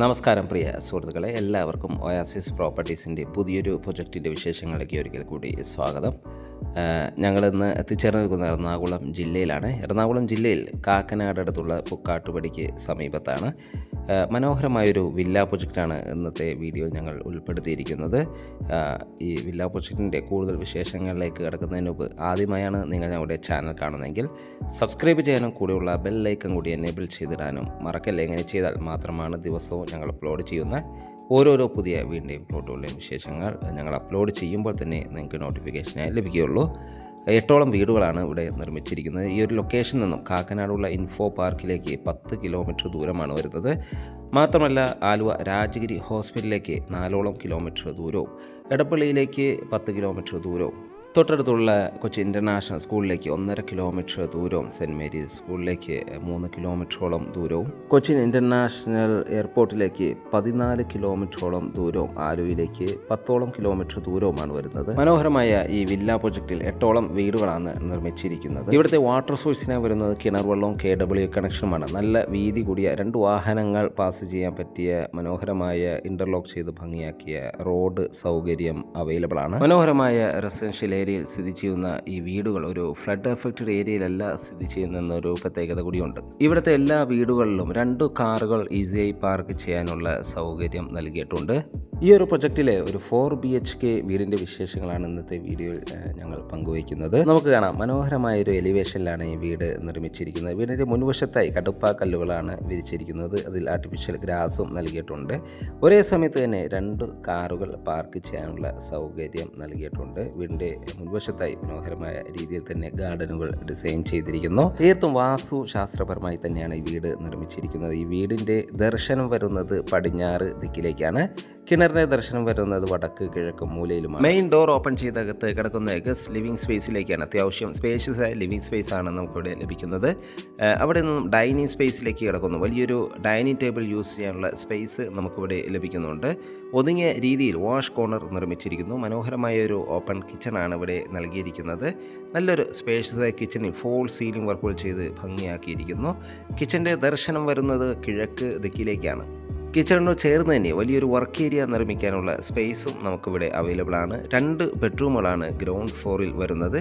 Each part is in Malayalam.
നമസ്കാരം പ്രിയ സുഹൃത്തുക്കളെ, എല്ലാവർക്കും ഒയാസിസ് പ്രോപ്പർട്ടീസിൻ്റെ പുതിയൊരു പ്രൊജക്റ്റിൻ്റെ വിശേഷങ്ങളിലേക്ക് ഒരിക്കൽ കൂടി സ്വാഗതം. ഞങ്ങളിന്ന് എത്തിച്ചേർന്ന് നിൽക്കുന്ന എറണാകുളം ജില്ലയിലാണ്. എറണാകുളം ജില്ലയിൽ കാക്കനാട് അടുത്തുള്ള പുക്കാട്ടുപടിക്ക് സമീപത്താണ്. മനോഹരമായൊരു വില്ല പ്രൊജക്റ്റാണ് ഇന്നത്തെ വീഡിയോയിൽ ഞങ്ങൾ ഉൾപ്പെടുത്തിയിരിക്കുന്നത്. ഈ വില്ല പ്രൊജക്റ്റിൻ്റെ കൂടുതൽ വിശേഷങ്ങളിലേക്ക് കിടക്കുന്നതിന് മുമ്പ് ആദ്യമായാണ് നിങ്ങൾ ഞങ്ങളുടെ ചാനൽ കാണുന്നതെങ്കിൽ സബ്സ്ക്രൈബ് ചെയ്യാനും കൂടെയുള്ള ബെൽ ഐക്കൺ കൂടി എനേബിൾ ചെയ്തിടാനും മറക്കല്ലേ. എങ്ങനെ ചെയ്താൽ മാത്രമാണ് ദിവസവും ഞങ്ങൾ അപ്ലോഡ് ചെയ്യുന്ന ഓരോരോ പുതിയ വീടിൻ്റെയും പ്ലോട്ടുകളുടെയും വിശേഷങ്ങൾ ഞങ്ങൾ അപ്ലോഡ് ചെയ്യുമ്പോൾ തന്നെ നിങ്ങൾക്ക് നോട്ടിഫിക്കേഷനായി ലഭിക്കുകയുള്ളൂ. 8ഓളം വീടുകളാണ് ഇവിടെ നിർമ്മിച്ചിരിക്കുന്നത്. ഈ ഒരു ലൊക്കേഷനിൽ നിന്നും കാക്കനാടുള്ള ഇൻഫോ പാർക്കിലേക്ക് 10 കിലോമീറ്റർ ദൂരമാണ് വരുന്നത്. മാത്രമല്ല ആലുവ രാജഗിരി ഹോസ്പിറ്റലിലേക്ക് 4ഓളം കിലോമീറ്റർ ദൂരവും, എടപ്പള്ളിയിലേക്ക് 10 കിലോമീറ്റർ ദൂരവും, തൊട്ടടുത്തുള്ള കൊച്ചി ഇൻ്റർനാഷണൽ സ്കൂളിലേക്ക് 1.5 കിലോമീറ്റർ ദൂരവും, സെൻറ്റ് മേരീസ് സ്കൂളിലേക്ക് 3 കിലോമീറ്ററോളം ദൂരവും, കൊച്ചിൻ ഇൻ്റർനാഷണൽ എയർപോർട്ടിലേക്ക് 14 കിലോമീറ്ററോളം ദൂരവും, ആലുവയിലേക്ക് 10ഓളം കിലോമീറ്റർ ദൂരവുമാണ് വരുന്നത്. മനോഹരമായ ഈ വില്ല പ്രൊജക്റ്റിൽ 8ഓളം വീടുകളാണ് നിർമ്മിച്ചിരിക്കുന്നത്. ഇവിടുത്തെ വാട്ടർ സോഴ്സിനായി വരുന്നത് കിണർ വെള്ളവും KW കണക്ഷനുമാണ്. നല്ല വീതി കൂടിയ 2 വാഹനങ്ങൾ പാസ് ചെയ്യാൻ പറ്റിയ മനോഹരമായ ഇൻ്റർലോക്ക് ചെയ്ത് ഭംഗിയാക്കിയ റോഡ് സൗകര്യം അവൈലബിൾ ആണ്. മനോഹരമായ റെസിഡൻഷ്യൽ ഏരിയയിൽ സ്ഥിതി ചെയ്യുന്ന ഈ വീടുകൾ ഒരു ഫ്ലഡ് എഫക്റ്റഡ് ഏരിയയിലല്ല സ്ഥിതി ചെയ്യുന്നൊരു പ്രത്യേകത കൂടിയുണ്ട്. ഇവിടുത്തെ എല്ലാ വീടുകളിലും 2 കാറുകൾ ഈസിയായി പാർക്ക് ചെയ്യാനുള്ള സൗകര്യം നൽകിയിട്ടുണ്ട്. ഈ ഒരു പ്രൊജക്റ്റിലെ ഒരു 4 BHK വീടിൻ്റെ വിശേഷങ്ങളാണ് ഇന്നത്തെ വീഡിയോയിൽ ഞങ്ങൾ പങ്കുവയ്ക്കുന്നത്. നമുക്ക് കാണാം, മനോഹരമായൊരു എലിവേഷനിലാണ് ഈ വീട് നിർമ്മിച്ചിരിക്കുന്നത്. വീടിൻ്റെ മുൻവശത്തായി കടുപ്പാ കല്ലുകളാണ് വിരിച്ചിരിക്കുന്നത്. അതിൽ ആർട്ടിഫിഷ്യൽ ഗ്രാസും നൽകിയിട്ടുണ്ട്. ഒരേ സമയത്ത് തന്നെ 2 കാറുകൾ പാർക്ക് ചെയ്യാനുള്ള സൗകര്യം നൽകിയിട്ടുണ്ട്. വീടിൻ്റെ മുൻവശത്തായി മനോഹരമായ രീതിയിൽ തന്നെ ഗാർഡനുകൾ ഡിസൈൻ ചെയ്തിരിക്കുന്നു. തീർത്തും വാസ്തു ശാസ്ത്രപരമായി തന്നെയാണ് ഈ വീട് നിർമ്മിച്ചിരിക്കുന്നത്. ഈ വീടിൻ്റെ ദർശനം വരുന്നത് പടിഞ്ഞാറ് ദിക്കിലേക്കാണ്. കിണറിൻ്റെ ദർശനം വരുന്നത് വടക്ക് കിഴക്ക് മൂലയിലുമാണ്. മെയിൻ ഡോർ ഓപ്പൺ ചെയ്തകത്ത് കിടക്കുന്ന ഗസ്റ്റ് ലിവിംഗ് സ്പേസിലേക്കാണ്. അത്യാവശ്യം സ്പേഷ്യസ് ആയ ലിവിംഗ് സ്പേസ് ആണ് നമുക്കിവിടെ ലഭിക്കുന്നത്. അവിടെ നിന്നും ഡൈനിങ് സ്പേസിലേക്ക് കിടക്കുന്നു. വലിയൊരു ഡൈനിങ് ടേബിൾ യൂസ് ചെയ്യാനുള്ള സ്പേസ് നമുക്കിവിടെ ലഭിക്കുന്നുണ്ട്. ഒതുങ്ങിയ രീതിയിൽ വാഷ് കോർണർ നിർമ്മിച്ചിരിക്കുന്നു. മനോഹരമായ ഒരു ഓപ്പൺ കിച്ചണാണ് ഇവിടെ നൽകിയിരിക്കുന്നത്. നല്ലൊരു സ്പേഷ്യസ് ആയ കിച്ചണിൽ ഫോൾ സീലിംഗ് വർക്കുകൾ ചെയ്ത് ഭംഗിയാക്കിയിരിക്കുന്നു. കിച്ചൻ്റെ ദർശനം വരുന്നത് കിഴക്ക് ദിക്കിലേക്കാണ്. കിച്ചണിനോട് ചേർന്ന് തന്നെ വലിയൊരു വർക്ക് ഏരിയ നിർമ്മിക്കാനുള്ള സ്പേസും നമുക്കിവിടെ അവൈലബിൾ ആണ്. 2 ബെഡ്റൂമുകളാണ് ഗ്രൗണ്ട് ഫ്ലോറിൽ വരുന്നത്.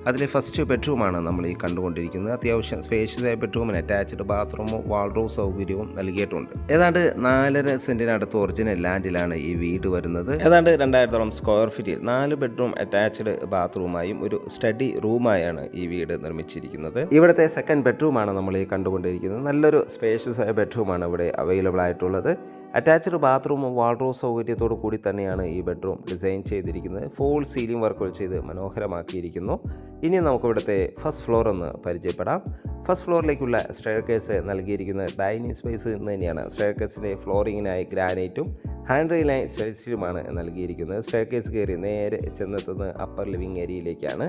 അതിലെ ഫസ്റ്റ് ബെഡ്റൂമാണ് നമ്മൾ ഈ കണ്ടുകൊണ്ടിരിക്കുന്നത്. അത്യാവശ്യം സ്പേഷ്യസ് ആയ ബെഡ്റൂമിന് അറ്റാച്ച്ഡ് ബാത്റൂമും വാൾഡ്രോബ് സൗകര്യവും നൽകിയിട്ടുണ്ട്. ഏതാണ്ട് 4.5 സെൻറ്റിനടുത്ത് ഒറിജിനൽ ലാൻഡിലാണ് ഈ വീട് വരുന്നത്. ഏതാണ്ട് 2000 സ്ക്വയർ ഫീറ്റിൽ 4 ബെഡ്റൂം അറ്റാച്ച്ഡ് ബാത്റൂമായും ഒരു സ്റ്റഡി റൂമായാണ് ഈ വീട് നിർമ്മിച്ചിരിക്കുന്നത്. ഇവിടുത്തെ സെക്കൻഡ് ബെഡ്റൂമാണ് നമ്മൾ ഈ കണ്ടുകൊണ്ടിരിക്കുന്നത്. നല്ലൊരു സ്പേഷ്യസ് ആയ ബെഡ്റൂമാണ് ഇവിടെ അവൈലബിൾ ആയിട്ടുള്ളത്. അറ്റാച്ച്ഡ് ബാത്റൂമും വാൾഡ്രോബ് സൗകര്യത്തോടു കൂടി തന്നെയാണ് ഈ ബെഡ്റൂം ഡിസൈൻ ചെയ്തിരിക്കുന്നത്. ഫോൾ സീലിംഗ് വർക്കുകൾ ചെയ്ത് മനോഹരമാക്കിയിരിക്കുന്നു. ഇനി നമുക്കിവിടുത്തെ ഫസ്റ്റ് ഫ്ലോർ ഒന്ന് പരിചയപ്പെടാം. ഫസ്റ്റ് ഫ്ലോറിലേക്കുള്ള സ്റ്റെയർകേസ് നൽകിയിരിക്കുന്നത് ഡൈനിങ് സ്പേസ് എന്ന് തന്നെയാണ്. സ്റ്റെയർകേസിൻ്റെ ഫ്ലോറിങ്ങിനായി ഗ്രാനൈറ്റും ഹാൻഡ് റെയിലായി സ്റ്റെൽസിലുമാണ് നൽകിയിരിക്കുന്നത്. സ്റ്റെയർകേസ് കയറി നേരെ ചെന്നെത്തുന്നത് അപ്പർ ലിവിംഗ് ഏരിയയിലേക്കാണ്.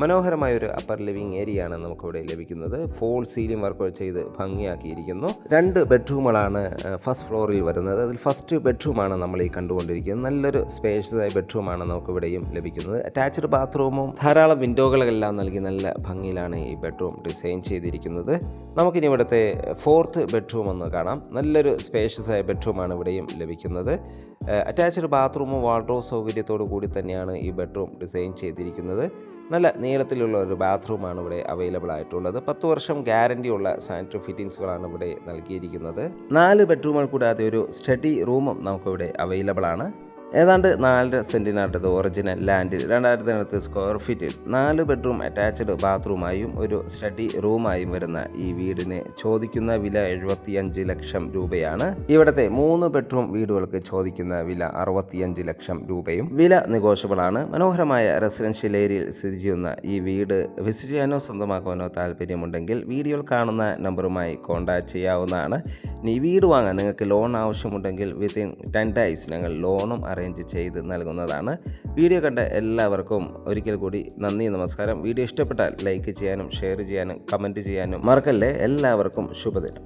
മനോഹരമായൊരു അപ്പർ ലിവിംഗ് ഏരിയയാണ് നമുക്കിവിടെ ലഭിക്കുന്നത്. ഫോൾ സീലിംഗ് വർക്കുകൾ ചെയ്ത് ഭംഗിയാക്കിയിരിക്കുന്നു. 2 ബെഡ്റൂമുകളാണ് ഫസ്റ്റ് ഫ്ലോറിൽ വരുന്നത്. അതിൽ ഫസ്റ്റ് ബെഡ്റൂമാണ് നമ്മൾ ഈ കണ്ടുകൊണ്ടിരിക്കുന്നത്. നല്ലൊരു സ്പേഷ്യസ് ആയ ബെഡ്റൂമാണ് നമുക്കിവിടെയും ലഭിക്കുന്നത്. അറ്റാച്ച്ഡ് ബാത്റൂമും ധാരാളം വിൻഡോകളെല്ലാം നൽകി നല്ല ഭംഗിയിലാണ് ഈ ബെഡ്റൂം ഡിസൈൻ ചെയ്തിരിക്കുന്നത്. നമുക്കിനി ഇവിടുത്തെ 4th ബെഡ്റൂം ഒന്ന് കാണാം. നല്ലൊരു സ്പേഷ്യസ് ആയ ബെഡ്റൂമാണ് ഇവിടെയും ലഭിക്കുന്നത്. അറ്റാച്ച്ഡ് ബാത്റൂമും വാൾഡ്രോബ് സൗകര്യത്തോടു കൂടി തന്നെയാണ് ഈ ബെഡ്റൂം ഡിസൈൻ ചെയ്തിരിക്കുന്നത്. നല്ല നീളത്തിലുള്ള ഒരു ബാത്റൂമാണ് ഇവിടെ അവൈലബിൾ ആയിട്ടുള്ളത്. 10 വർഷം ഗ്യാരണ്ടിയുള്ള സാനിറ്ററി ഫിറ്റിംഗ്സുകളാണ് ഇവിടെ നൽകിയിരിക്കുന്നത്. 4 ബെഡ്റൂമുകൾ കൂടാതെ ഒരു സ്റ്റഡി റൂമും നമുക്കിവിടെ അവൈലബിൾ ആണ്. ഏതാണ്ട് 4.5 സെൻറ്റിനടുത്ത് ഒറിജിനൽ ലാൻഡിൽ 2000 സ്ക്വയർ ഫീറ്റിൽ 4 ബെഡ്റൂം അറ്റാച്ച്ഡ് ബാത്റൂമായും ഒരു സ്റ്റഡി റൂമായും വരുന്ന ഈ വീടിന് ചോദിക്കുന്ന വില 75 ലക്ഷം രൂപയാണ്. ഇവിടുത്തെ 3 ബെഡ്റൂം വീടുകൾക്ക് ചോദിക്കുന്ന വില 65 ലക്ഷം രൂപയും. വില നെഗോഷ്യബിൾ ആണ്. മനോഹരമായ റെസിഡൻഷ്യൽ ഏരിയയിൽ സ്ഥിതി ചെയ്യുന്ന ഈ വീട് വിസിറ്റ് ചെയ്യാനോ സ്വന്തമാക്കാനോ താല്പര്യമുണ്ടെങ്കിൽ വീഡിയോയിൽ കാണുന്ന നമ്പറുമായി കോൺടാക്റ്റ് ചെയ്യാവുന്നതാണ്. ഇനി ഈ വീട് വാങ്ങാൻ നിങ്ങൾക്ക് ലോൺ ആവശ്യമുണ്ടെങ്കിൽ വിത്തിൻ 10 days ഞങ്ങൾ ലോണും അറേഞ്ച് ചെയ്ത് നൽകുന്നതാണ്. വീഡിയോ കണ്ട എല്ലാവർക്കും ഒരിക്കൽ കൂടി നന്ദി, നമസ്കാരം. വീഡിയോ ഇഷ്ടപ്പെട്ടാൽ ലൈക്ക് ചെയ്യാനും ഷെയർ ചെയ്യാനും കമൻറ്റ് ചെയ്യാനും മറക്കല്ലേ. എല്ലാവർക്കും ശുഭദിനം.